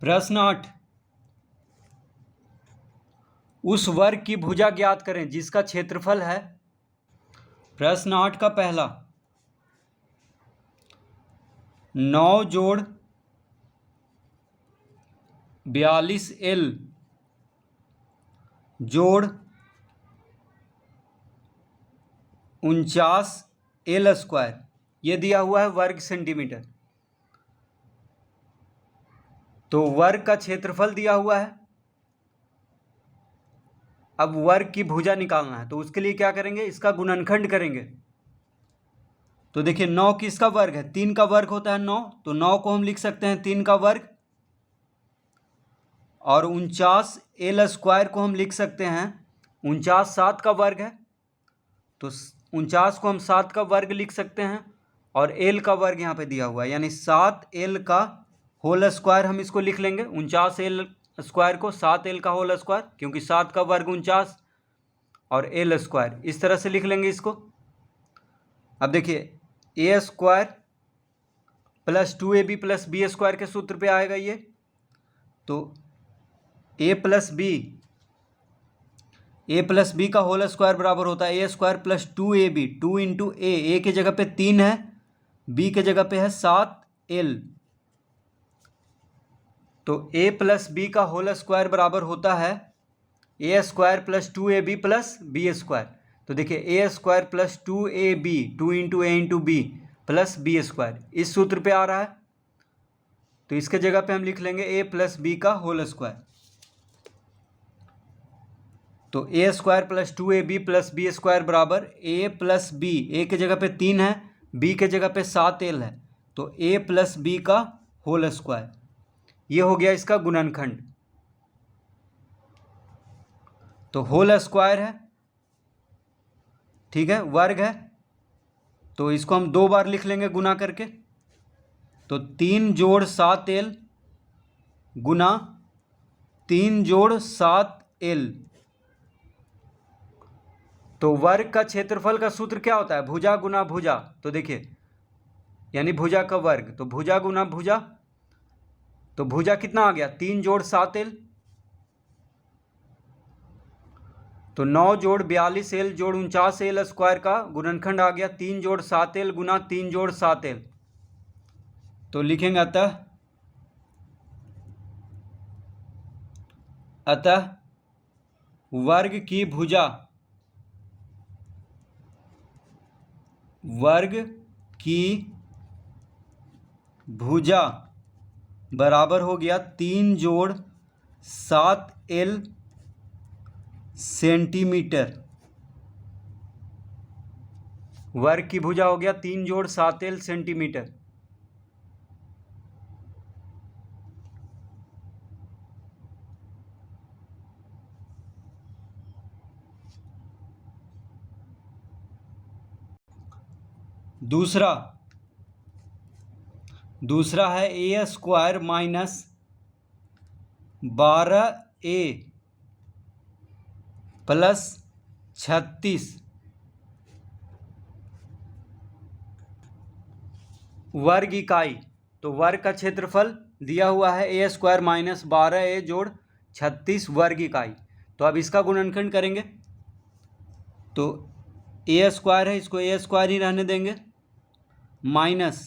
प्रश्न 8, उस वर्ग की भुजा ज्ञात करें जिसका क्षेत्रफल है। प्रश्न 8 का पहला, 9 जोड़ 42L जोड़ 49L स्क्वायर, ये दिया हुआ है वर्ग सेंटीमीटर। तो वर्ग का क्षेत्रफल दिया हुआ है। अब वर्ग की भुजा निकालना है, तो उसके लिए क्या करेंगे, इसका गुणनखंड करेंगे। तो देखिए 9 किसका वर्ग है, 3 का वर्ग होता है 9, तो 9 को हम लिख सकते हैं 3 का वर्ग, और 49L स्क्वायर को हम लिख सकते हैं 49 7 का वर्ग है, तो 49 को हम 7 का वर्ग लिख सकते हैं, और L का वर्ग यहाँ पे दिया हुआ है, यानी 7L का होल स्क्वायर हम इसको लिख लेंगे। 49L स्क्वायर को 7L का होल स्क्वायर, क्योंकि 7 का वर्ग 49 और L स्क्वायर, इस तरह से लिख लेंगे इसको। अब देखिए a square plus 2ab plus b square के सूत्र पे आएगा ये, तो ए प्लस बी का होल स्क्वायर बराबर होता है a square plus 2ab, 2 into a की जगह पे 3 है, बी के जगह पे है 7L, तो a प्लस बी का होल स्क्वायर बराबर होता है a square plus 2ab plus b square. तो देखिए a square plus 2ab, 2 into a into b plus b square, इस सूत्र पे आ रहा है, तो इसके जगह पे हम लिख लेंगे ए प्लस बी का होल स्क्वायर। तो a square plus 2ab plus b square बराबर ए प्लस बी, ए के जगह पे 3 है, बी के जगह पे 7L है, तो ए प्लस बी का होल स्क्वायर, ये हो गया इसका गुणनखंड। तो होल स्क्वायर है, ठीक है, वर्ग है, तो इसको हम 2 बार लिख लेंगे गुना करके, तो 3 जोड़ 7L गुना 3 जोड़ 7L। तो वर्ग का क्षेत्रफल का सूत्र क्या होता है, भुजा गुना भुजा। तो देखिए यानी भुजा का वर्ग, तो भुजा गुना भुजा, तो भुजा कितना आ गया 3 जोड़ 7L, तो 9 जोड़ 42L जोड़ 49L स्क्वायर का गुणनखंड आ गया 3 जोड़ 7L गुना 3 जोड़ 7L। तो लिखेंगे अतः वर्ग की भुजा बराबर हो गया 3 जोड़ 7L सेंटीमीटर। वर्ग की भुजा हो गया 3 जोड़ 7L सेंटीमीटर। दूसरा है a square minus 12a plus 36 वर्ग इकाई। तो वर्ग का क्षेत्रफल दिया हुआ है ए स्क्वायर माइनस 12a जोड़ 36 वर्ग इकाई। तो अब इसका गुणनखंड करेंगे, तो ए स्क्वायर है, इसको ए स्क्वायर ही रहने देंगे, माइनस,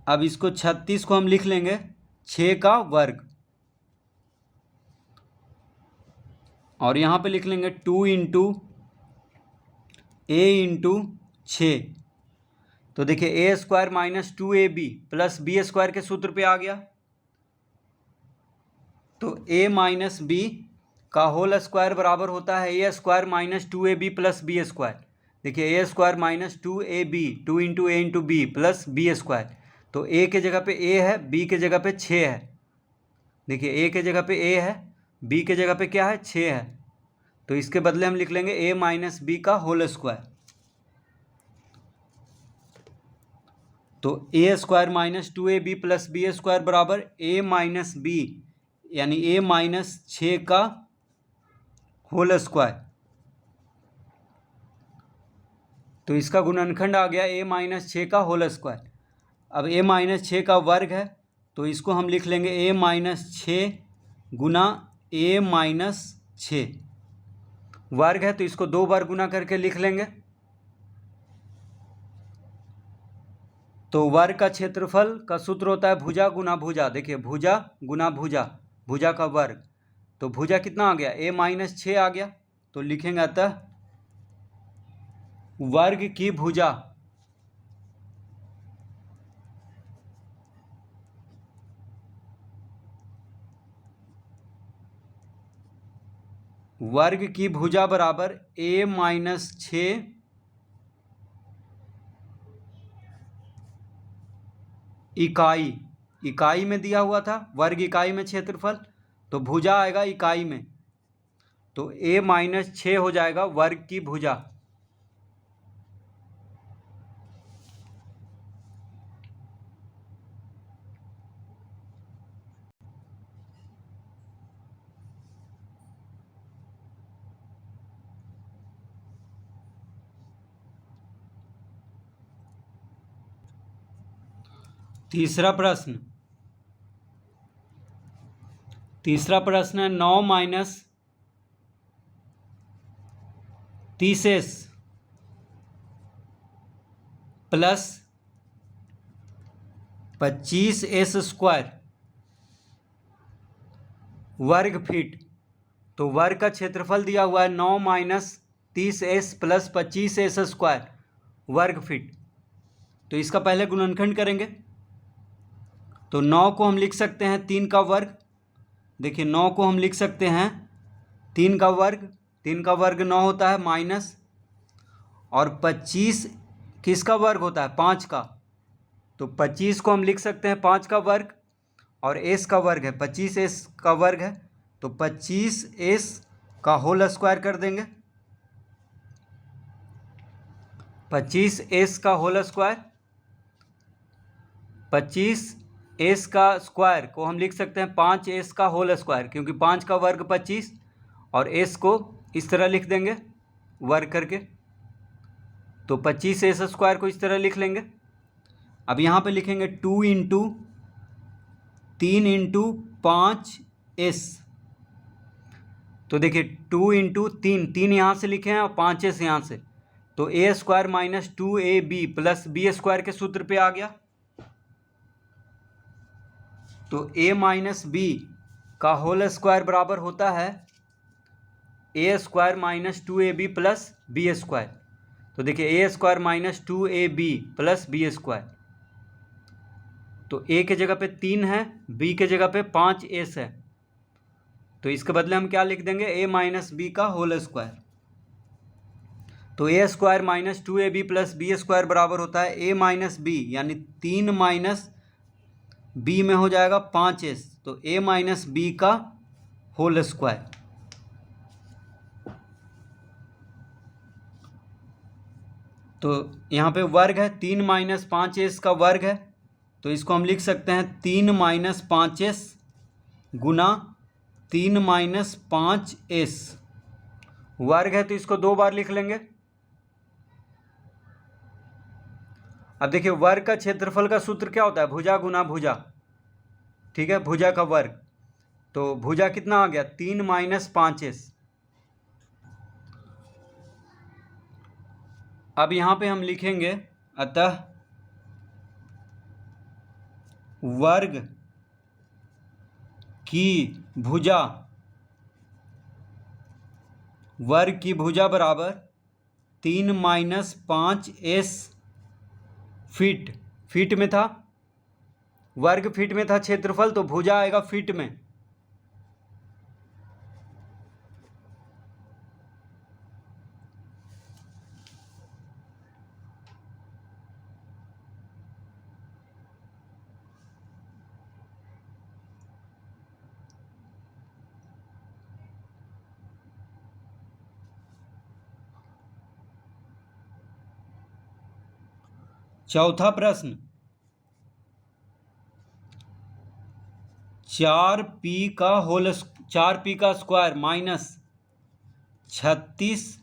अब इसको 36 को हम लिख लेंगे 6 का वर्ग, और यहाँ पे लिख लेंगे 2 इंटू ए इंटू 6। तो देखिए a square minus 2ab plus b square के सूत्र पे आ गया, तो a माइनस बी का होल स्क्वायर बराबर होता है a square minus 2ab plus b square. देखिए a square minus 2ab, 2 into a into b plus b square, तो a के जगह पे a है, b के जगह पे 6 है। देखिए a के जगह पे a है, b के जगह पे क्या है 6 है, तो इसके बदले हम लिख लेंगे a माइनस बी का होल स्क्वायर। तो a square minus 2ab plus b square बराबर a माइनस बी, यानी a माइनस 6 का होल स्क्वायर। तो इसका गुणनखंड आ गया a माइनस 6 का होल स्क्वायर। अब a माइनस 6 का वर्ग है, तो इसको हम लिख लेंगे a minus 6 Guna a minus 6 वर्ग है, तो इसको 2 बार गुना करके लिख लेंगे। तो वर्ग का क्षेत्रफल का सूत्र होता है भुजा गुना भुजा। देखिए भुजा गुना भुजा, भुजा का वर्ग, तो भुजा कितना आ गया, a माइनस 6 आ गया। तो लिखेंगे अतः वर्ग की भुजा बराबर a माइनस 6 इकाई में दिया हुआ था, वर्ग इकाई में क्षेत्रफल, तो भुजा आएगा इकाई में, तो a माइनस 6 हो जाएगा वर्ग की भुजा। तीसरा प्रश्न है 9 minus 30s plus 25s square वर्ग फीट। तो वर्ग का क्षेत्रफल दिया हुआ है 9 minus 30s plus 25s square वर्ग फीट। तो इसका पहले गुणनखंड करेंगे, तो 9 को हम लिख सकते हैं 3 का वर्ग। देखिए 9 को हम लिख सकते हैं 3 का वर्ग, 3 का वर्ग 9 होता है, माइनस, और 25 किसका वर्ग होता है, 5 का, तो 25 को हम लिख सकते हैं 5 का वर्ग, और s का वर्ग है 25s का वर्ग है, तो 25s का होल स्क्वायर कर देंगे। 25s का होल स्क्वायर, 25s का स्क्वायर को हम लिख सकते हैं 5s का होल स्क्वायर, क्योंकि 5 का वर्ग 25, और s को इस तरह लिख देंगे वर्ग करके, तो 25s स्क्वायर को इस तरह लिख लेंगे। अब यहाँ पे लिखेंगे 2 इंटू 3 इंटू 5s। तो देखिए 2 इंटू 3 यहाँ से लिखे हैं और 5s यहाँ से, तो a square minus 2ab plus b square के सूत्र पे आ गया। तो a माइनस b का होल स्क्वायर बराबर होता है a square minus 2ab plus b square. तो देखिए a square minus 2ab plus b square, तो a के जगह पे 3 है, b के जगह पे 5s है, तो इसके बदले हम क्या लिख देंगे, a माइनस b का होल स्क्वायर। तो a square minus 2ab plus b square बराबर होता है a माइनस b, यानी 3 माइनस b में हो जाएगा 5s, तो a माइनस b का होल स्क्वायर। तो यहाँ पे वर्ग है, 3 माइनस 5s का वर्ग है, तो इसको हम लिख सकते हैं 3 माइनस 5s गुना 3 माइनस 5s वर्ग है, तो इसको 2 बार लिख लेंगे। अब देखिए वर्ग का क्षेत्रफल का सूत्र क्या होता है, भुजा गुना भुजा, ठीक है, भुजा का वर्ग, तो भुजा कितना आ गया, 3 माइनस 5s। अब यहाँ पे हम लिखेंगे अतः वर्ग की भुजा बराबर 3 माइनस 5s फीट में था, वर्ग फीट में था क्षेत्रफल, तो भुजा आएगा फीट में। चौथा प्रश्न, 4p का स्क्वायर माइनस 36p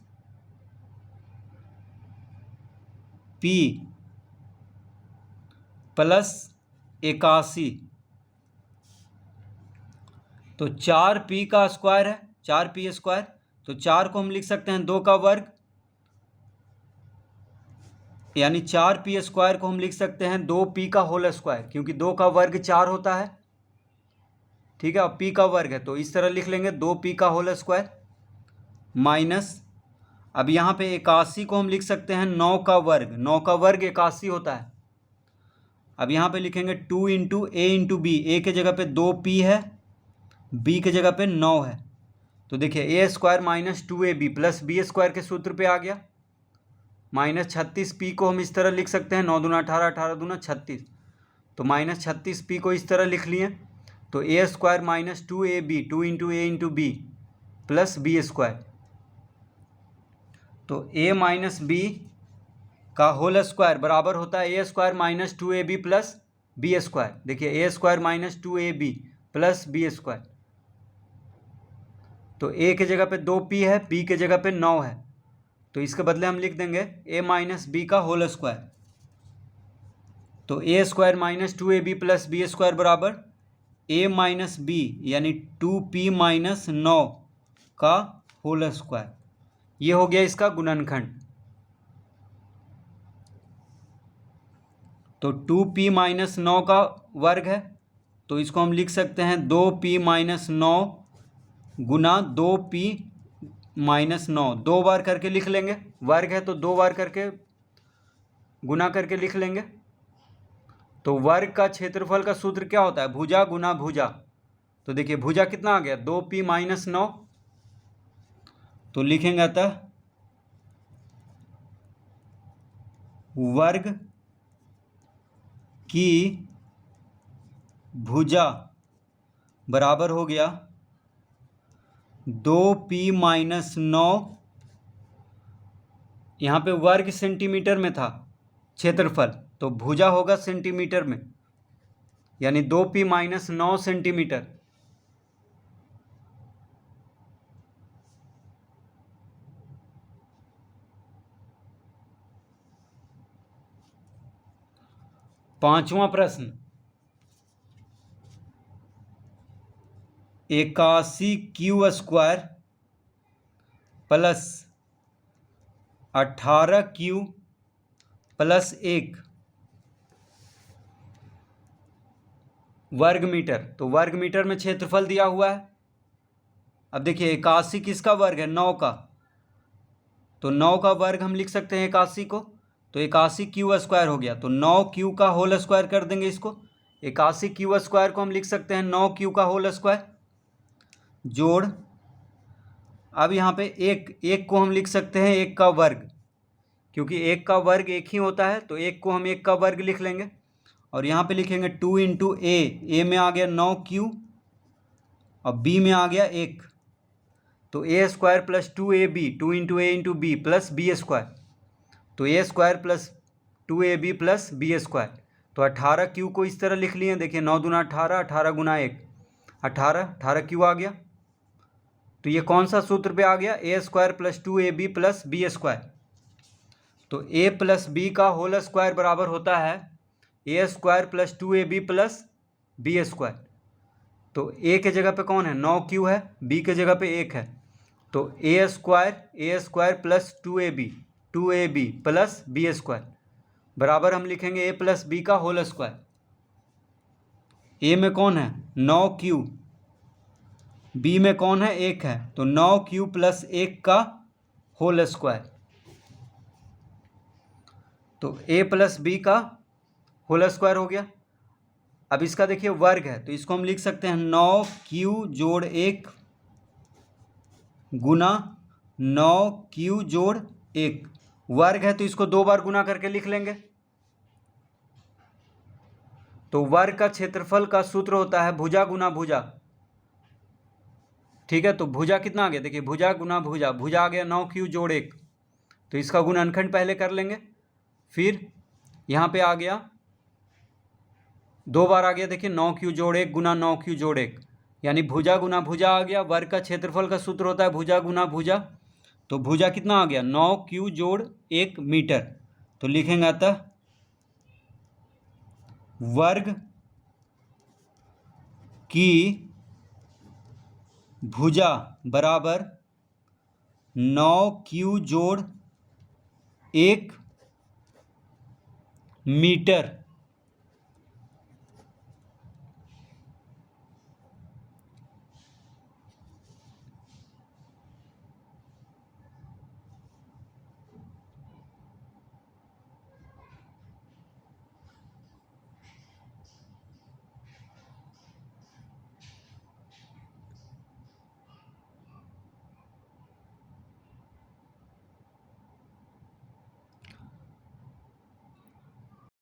प्लस 81 तो 4p का स्क्वायर है, 4p स्क्वायर, तो 4 को हम लिख सकते हैं 2 का वर्ग, यानी 4p स्क्वायर को हम लिख सकते हैं 2p का होल स्क्वायर, क्योंकि 2 का वर्ग 4 होता है, ठीक है, और p का वर्ग है, तो इस तरह लिख लेंगे 2p का होल स्क्वायर माइनस, अब यहाँ पे 81 को हम लिख सकते हैं 9 का वर्ग, 9 का वर्ग 81 होता है। अब यहाँ पे लिखेंगे 2 इंटू ए इंटू बी, ए के जगह पे 2p है, बी के जगह पे 9 है, तो देखिए a square minus 2ab plus b square के सूत्र पे आ गया, माइनस 36p को हम इस तरह लिख सकते हैं, 9 दूना 18, 18 दूना 36, तो माइनस 36p को इस तरह लिख लिए, तो a square minus 2ab, 2 into a into b plus b square, तो ए माइनस बी का होल स्क्वायर बराबर होता है a square minus 2ab plus b square. देखिए a square minus 2ab plus b square, तो ए के जगह पे 2p है, बी के जगह पे 9 है, तो इसके बदले हम लिख देंगे ए माइनस बी का होल स्क्वायर, तो a square minus 2ab plus b square बराबर ए माइनस बी यानी 2p माइनस 9 का होल स्क्वायर। ये हो गया इसका गुणनखंड, तो 2p माइनस 9 का वर्ग है, तो इसको हम लिख सकते हैं 2p माइनस 9 गुना 2p माइनस 9, 2 बार करके लिख लेंगे, वर्ग है तो 2 बार करके गुना करके लिख लेंगे। तो वर्ग का क्षेत्रफल का सूत्र क्या होता है, भुजा गुना भुजा, तो देखिए भुजा कितना आ गया 2p माइनस 9, तो लिखेंगे अतः वर्ग की भुजा बराबर हो गया 2p माइनस 9, यहाँ पे वर्ग सेंटीमीटर में था क्षेत्रफल, तो भुजा होगा सेंटीमीटर में, यानी 2p माइनस 9 सेंटीमीटर। पांचवा प्रश्न, 81q square plus 18q plus 1 वर्ग मीटर, तो वर्ग मीटर में क्षेत्रफल दिया हुआ है। अब देखिए 81 किसका वर्ग है, 9 का, तो 9 का वर्ग हम लिख सकते हैं 81 को, तो 81q स्क्वायर हो गया, तो 9q का होल स्क्वायर कर देंगे इसको, 81q स्क्वायर को हम लिख सकते हैं 9q का होल स्क्वायर जोड़, अब यहाँ पे एक को हम लिख सकते हैं 1 का वर्ग, क्योंकि 1 का वर्ग 1 ही होता है, तो 1 को हम 1 का वर्ग लिख लेंगे, और यहाँ पे लिखेंगे 2 इंटू ए में आ गया 9q और बी में आ गया 1, तो a square plus 2ab, 2 into a into b plus b square, तो a square plus 2ab plus b square, तो 18q को इस तरह लिख लिए, देखिए 9 दूना 18, 18 गुना 1 18, 18q आ गया, तो ये कौन सा सूत्र पे आ गया, a square plus 2ab plus b square, तो a प्लस बी का होल स्क्वायर बराबर होता है a square plus 2ab plus b square, तो a के जगह पे कौन है 9q है, b के जगह पे 1 है, तो a square plus 2ab plus b square बराबर हम लिखेंगे a प्लस बी का होल स्क्वायर, a में कौन है 9q, b में कौन है 1 है, तो 9q प्लस 1 का होल स्क्वायर, तो a प्लस बी का होल स्क्वायर हो गया। अब इसका देखिए वर्ग है, तो इसको हम लिख सकते हैं 9q जोड़ 1 गुना 9q जोड़ 1, वर्ग है तो इसको 2 बार गुना करके लिख लेंगे, तो वर्ग का क्षेत्रफल का सूत्र होता है भुजा गुना भुजा, ठीक है, तो भुजा कितना आ गया, देखिए भुजा गुना भुजा, भुजा आ गया 9q जोड़ 1, तो इसका गुणनखंड पहले कर लेंगे, फिर यहाँ पे आ गया 2 बार आ गया, देखिए 9q जोड़ 1 गुना 9q जोड़ 1, यानी भुजा गुना भुजा आ गया, वर्ग का क्षेत्रफल का सूत्र होता है भुजा गुना भुजा, तो भुजा कितना आ गया 9q जोड़ 1 मीटर, तो लिखेंगे अतः वर्ग की भुजा बराबर 9 Q जोड़ 1 मीटर